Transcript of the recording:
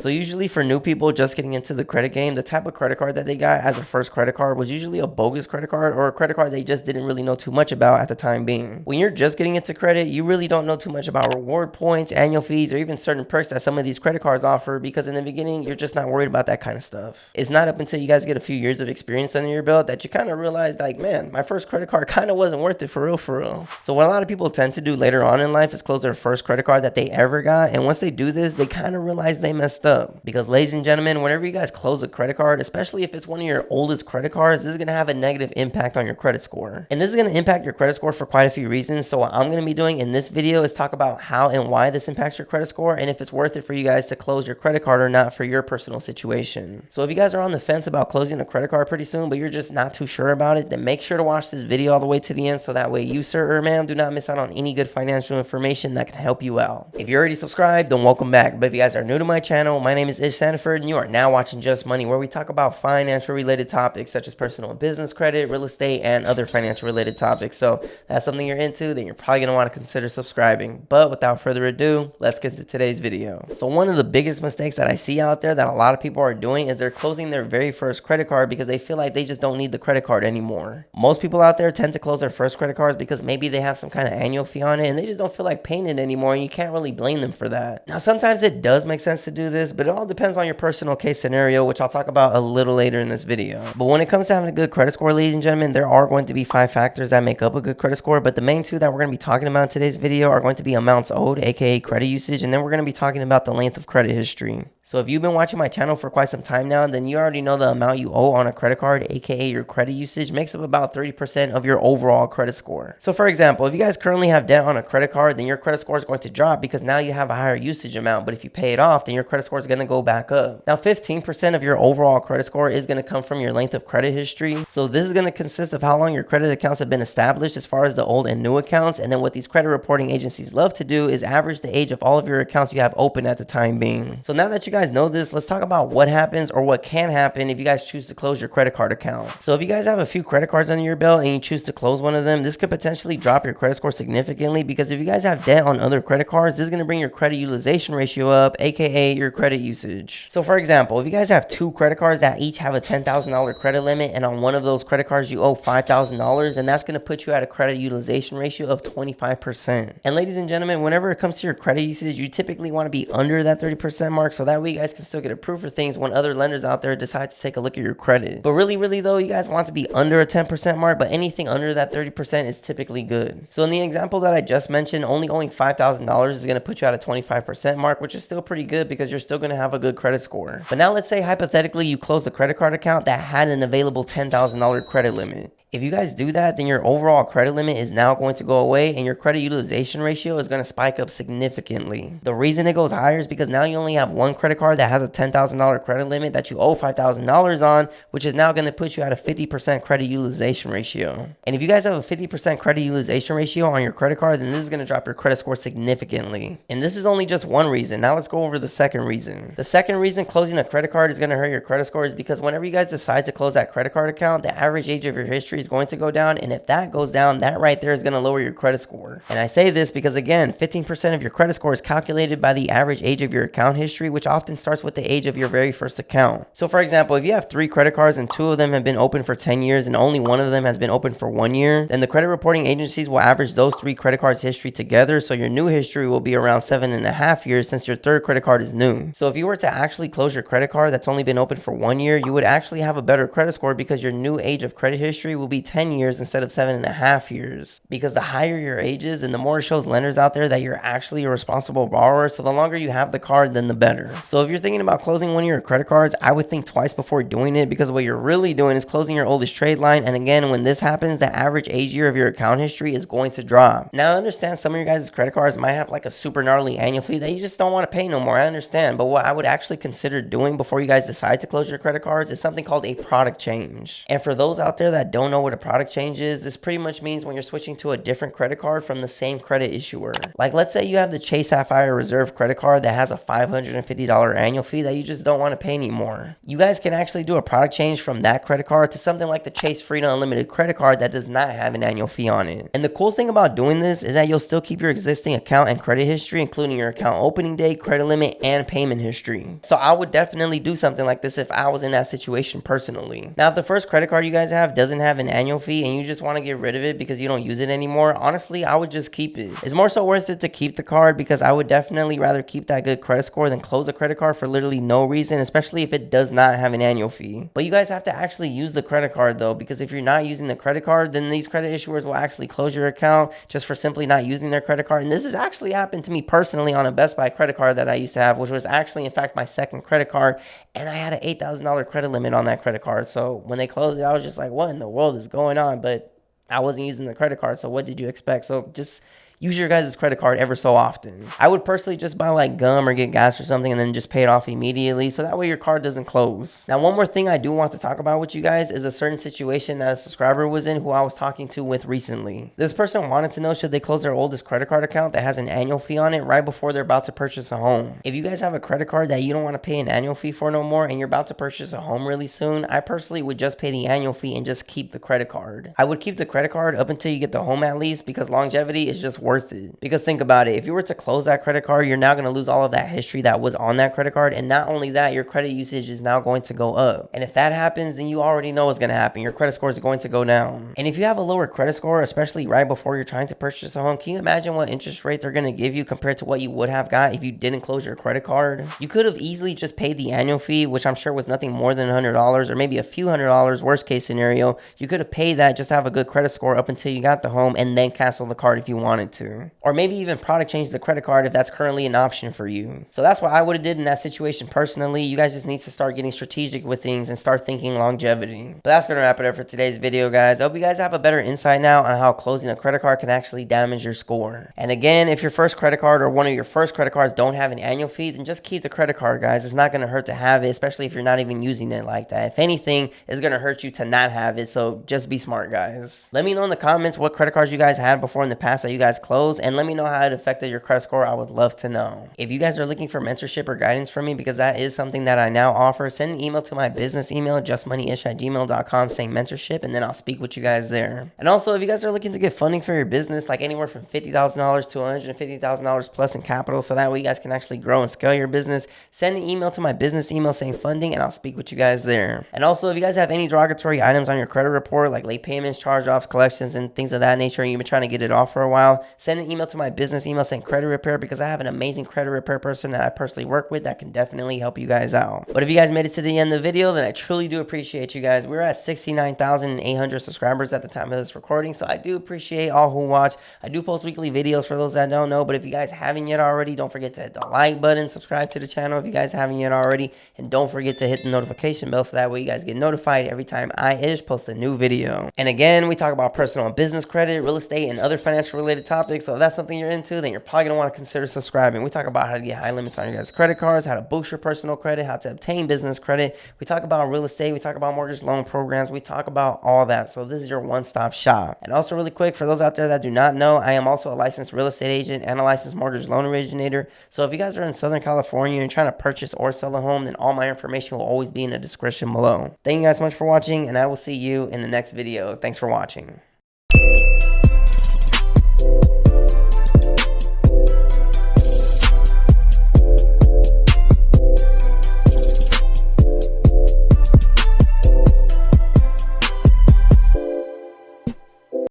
So usually for new people just getting into the credit game, the type of credit card that they got as a first credit card was usually a bogus credit card or a credit card they just didn't really know too much about at the time being. When you're just getting into credit, you really don't know too much about reward points, annual fees, or even certain perks that some of these credit cards offer, because in the beginning, you're just not worried about that kind of stuff. It's not up until you guys get a few years of experience under your belt that you kind of realize, like, man, my first credit card kind of wasn't worth it for real, for real. So what a lot of people tend to do later on in life is close their first credit card that they ever got, and once they do this, they kind of realize they messed up. Because ladies and gentlemen, whenever you guys close a credit card, especially if it's one of your oldest credit cards, this is going to have a negative impact on your credit score. And this is going to impact your credit score for quite a few reasons. So what I'm going to be doing in this video is talk about how and why this impacts your credit score, and if it's worth it for you guys to close your credit card or not for your personal situation. So if you guys are on the fence about closing a credit card pretty soon, but you're just not too sure about it, then make sure to watch this video all the way to the end so that way you, sir or ma'am, do not miss out on any good financial information that can help you out. If you're already subscribed, then welcome back. But if you guys are new to my channel, my name is Ish Sanford, and you are now watching Just Money, where we talk about financial related topics such as personal and business credit, real estate, and other financial related topics. So if that's something you're into, then you're probably going to want to consider subscribing. But without further ado, let's get to today's video. So one of the biggest mistakes that I see out there that a lot of people are doing is they're closing their very first credit card because they feel like they just don't need the credit card anymore. Most people out there tend to close their first credit cards because maybe they have some kind of annual fee on it and they just don't feel like paying it anymore, and you can't really blame them for that. Now, sometimes it does make sense to do this, but it all depends on your personal case scenario, which I'll talk about a little later in this video. But when it comes to having a good credit score, ladies and gentlemen, there are going to be 5 factors that make up a good credit score, but the main 2 that we're going to be talking about in today's video are going to be amounts owed, aka credit usage, and then we're going to be talking about the length of credit history. So if you've been watching my channel for quite some time now, then you already know the amount you owe on a credit card, aka your credit usage, makes up about 30% of your overall credit score. So for example, if you guys currently have debt on a credit card, then your credit score is going to drop because now you have a higher usage amount. But if you pay it off, then your credit score is going to go back up. Now 15% of your overall credit score is going to come from your length of credit history. So this is going to consist of how long your credit accounts have been established as far as the old and new accounts. And then what these credit reporting agencies love to do is average the age of all of your accounts you have open at the time being. So now that you guys know this, let's talk about what happens or what can happen if you guys choose to close your credit card account. So if you guys have a few credit cards under your belt and you choose to close one of them, this could potentially drop your credit score significantly, because if you guys have debt on other credit cards, this is going to bring your credit utilization ratio up, aka your credit usage. So for example, if you guys have 2 credit cards that each have a $10,000 credit limit, and on one of those credit cards you owe $5,000, then that's going to put you at a credit utilization ratio of 25%. And ladies and gentlemen, whenever it comes to your credit usage, you typically want to be under that 30% mark, so that way you guys can still get approved for things when other lenders out there decide to take a look at your credit. But really though, you guys want to be under a 10% mark, but anything under that 30% is typically good. So in the example that I just mentioned, only owing $5,000 is going to put you at a 25% mark, which is still pretty good because you're still going to have a good credit score. But now let's say hypothetically you closed a credit card account that had an available $10,000 credit limit. If you guys do that, then your overall credit limit is now going to go away and your credit utilization ratio is going to spike up significantly. The reason it goes higher is because now you only have one credit card that has a $10,000 credit limit that you owe $5,000 on, which is now going to put you at a 50% credit utilization ratio. And if you guys have a 50% credit utilization ratio on your credit card, then this is going to drop your credit score significantly. And this is only just one reason. Now let's go over the second reason. The second reason closing a credit card is going to hurt your credit score is because whenever you guys decide to close that credit card account, the average age of your history is going to go down, and if that goes down, that right there is going to lower your credit score. And I say this because again, 15% of your credit score is calculated by the average age of your account history, which often starts with the age of your very first account. So for example, if you have 3 credit cards and 2 of them have been open for 10 years and only one of them has been open for 1 year, then the credit reporting agencies will average those 3 credit cards history together, so your new history will be around 7.5 years since your 3rd credit card is new. So if you were to actually close your credit card that's only been open for 1 year, you would actually have a better credit score because your new age of credit history will be 10 years instead of 7.5 years. Because the higher your age is, and the more it shows lenders out there that you're actually a responsible borrower, so the longer you have the card, then the better. So if you're thinking about closing one of your credit cards, I would think twice before doing it, because what you're really doing is closing your oldest trade line. And again, when this happens, the average age year of your account history is going to drop. Now I understand some of your guys' credit cards might have like a super gnarly annual fee that you just don't want to pay no more. I understand, but what I would actually consider doing before you guys decide to close your credit cards is something called a product change. And for those out there that don't know what a product change is, this pretty much means when you're switching to a different credit card from the same credit issuer. Like let's say you have the Chase Sapphire Reserve credit card that has a $550 annual fee that you just don't want to pay anymore. You guys can actually do a product change from that credit card to something like the Chase Freedom Unlimited credit card that does not have an annual fee on it. And the cool thing about doing this is that you'll still keep your existing account and credit history, including your account opening date, credit limit, and payment history. So I would definitely do something like this if I was in that situation personally. Now, if the first credit card you guys have doesn't have an annual fee and you just want to get rid of it because you don't use it anymore, honestly, I would just keep it. It's more so worth it to keep the card because I would definitely rather keep that good credit score than close a credit card for literally no reason, especially if it does not have an annual fee. But you guys have to actually use the credit card though, because if you're not using the credit card, then these credit issuers will actually close your account just for simply not using their credit card. And this has actually happened to me personally on a Best Buy credit card that I used to have, which was actually in fact my second credit card, and I had an $8,000 credit limit on that credit card. So when they closed it, I was just like, what in the world is going on? But I wasn't using the credit card, so what did you expect? So just use your guys' credit card ever so often. I would personally just buy like gum or get gas or something and then just pay it off immediately, so that way your card doesn't close. Now, one more thing I do want to talk about with you guys is a certain situation that a subscriber was in who I was talking to with recently. This person wanted to know, should they close their oldest credit card account that has an annual fee on it right before they're about to purchase a home? If you guys have a credit card that you don't want to pay an annual fee for no more and you're about to purchase a home really soon, I personally would just pay the annual fee and just keep the credit card. I would keep the credit card up until you get the home at least, because longevity is just worth it. Because think about it, if you were to close that credit card, you're now going to lose all of that history that was on that credit card, and not only that, your credit usage is now going to go up. And if that happens, then you already know what's going to happen. Your credit score is going to go down. And if you have a lower credit score, especially right before you're trying to purchase a home, can you imagine what interest rate they're going to give you compared to what you would have got if you didn't close your credit card? You could have easily just paid the annual fee, which I'm sure was nothing more than $100 or maybe a few $100, worst case scenario. You could have paid that just to have a good credit score up until you got the home and then cancel the card if you wanted to. Or maybe even product change the credit card if that's currently an option for you. So that's what I would have did in that situation personally. You guys just need to start getting strategic with things and start thinking longevity. But that's going to wrap it up for today's video, guys. I hope you guys have a better insight now on how closing a credit card can actually damage your score. And again, if your first credit card or one of your first credit cards don't have an annual fee, then just keep the credit card, guys. It's not going to hurt to have it, especially if you're not even using it like that. If anything, it's going to hurt you to not have it. So just be smart, guys. Let me know in the comments what credit cards you guys had before in the past that you guys closed, and let me know how it affected your credit score. I would love to know. If you guys are looking for mentorship or guidance from me, because that is something that I now offer, send an email to my business email, justmoneyish@gmail.com, saying mentorship, and then I'll speak with you guys there. And also, if you guys are looking to get funding for your business, like anywhere from $50,000 to $150,000 plus in capital, so that way you guys can actually grow and scale your business, send an email to my business email saying funding, and I'll speak with you guys there. And also, if you guys have any derogatory items on your credit report, like late payments, charge-offs, collections, and things of that nature, and you've been trying to get it off for a while, send an email to my business email saying credit repair, because I have an amazing credit repair person that I personally work with that can definitely help you guys out. But if you guys made it to the end of the video, then I truly do appreciate you guys. We're at 69,800 subscribers at the time of this recording, so I do appreciate all who watch. I do post weekly videos for those that don't know, but if you guys haven't yet already, don't forget to hit the like button, subscribe to the channel if you guys haven't yet already, and don't forget to hit the notification bell so that way you guys get notified every time I post a new video. And again, we talk about personal and business credit, real estate, and other financial related topics, so if that's something you're into, then you're probably going to want to consider subscribing. We talk about how to get high limits on your guys' credit cards, how to boost your personal credit, how to obtain business credit. We talk about real estate. We talk about mortgage loan programs. We talk about all that. So this is your one-stop shop. And also really quick, for those out there that do not know, I am also a licensed real estate agent and a licensed mortgage loan originator. So if you guys are in Southern California and trying to purchase or sell a home, then all my information will always be in the description below. Thank you guys so much for watching, and I will see you in the next video. Thanks for watching.